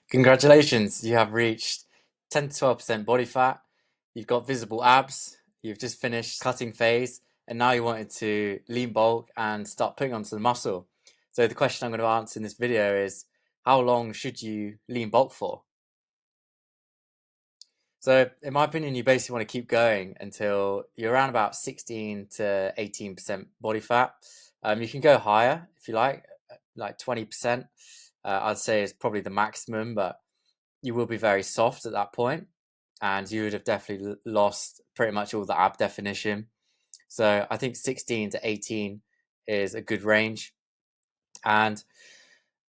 Congratulations, you have reached 10 to 12% body fat. You've got visible abs. You've just finished cutting phase, and now you wanted to lean bulk and start putting onto the muscle. So the question I'm going to answer in this video is, how long should you lean bulk for? So in my opinion, you basically want to keep going until you're around about 16 to 18% body fat. You can go higher if you like 20%. I'd say is probably the maximum, but you will be very soft at that point, and you would have definitely lost pretty much all the ab definition. So I think 16 to 18 is a good range, and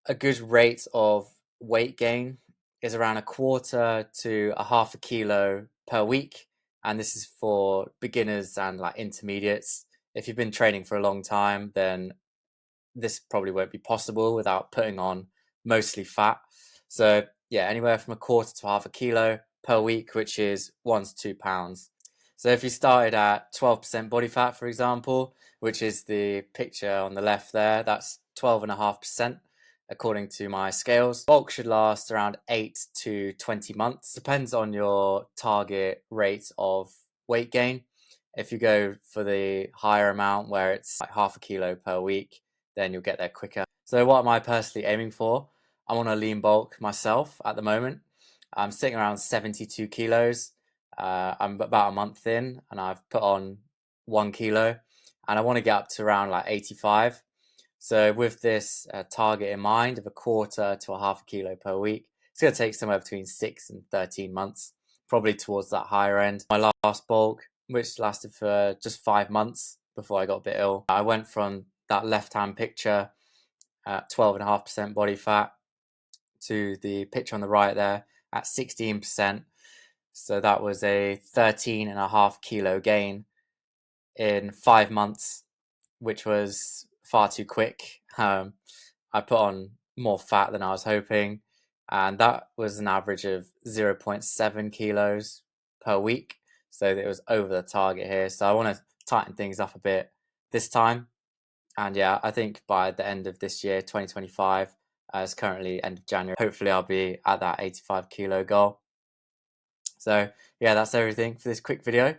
a good rate of weight gain is around a quarter to a half a kilo per week. And this is for beginners and like intermediates. If you've been training for a long time, then this probably won't be possible without putting on mostly fat. So yeah, anywhere from a quarter to half a kilo per week, which is 1 to 2 pounds. So if you started at 12% body fat, for example, which is the picture on the left there, that's 12.5% according to my scales. Bulk should last around 8 to 20 months. Depends on your target rate of weight gain. If you go for the higher amount where it's like half a kilo per week, then you'll get there quicker. So what am I personally aiming for? I'm on a lean bulk myself at the moment. I'm sitting around 72 kilos. I'm about a month in and I've put on 1 kilo, and I want to get up to around like 85. So with this target in mind of a quarter to a half a kilo per week, it's going to take somewhere between 6 and 13 months, probably towards that higher end. My last bulk, which lasted for just 5 months before I got a bit ill, I went from that left-hand picture at 12.5% body fat to the picture on the right there at 16%. So that was a 13.5 kilo gain in 5 months, which was far too quick. I put on more fat than I was hoping, and that was an average of 0.7 kilos per week. So it was over the target here. So I want to tighten things up a bit this time. And yeah, I think by the end of this year, 2025, it's currently end of January, hopefully I'll be at that 85 kilo goal. So yeah, that's everything for this quick video.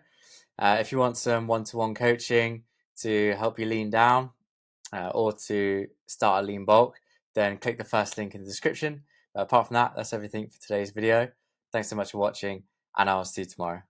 If you want some one-to-one coaching to help you lean down or to start a lean bulk, then click the first link in the description. Apart from that, that's everything for today's video. Thanks so much for watching, and I'll see you tomorrow.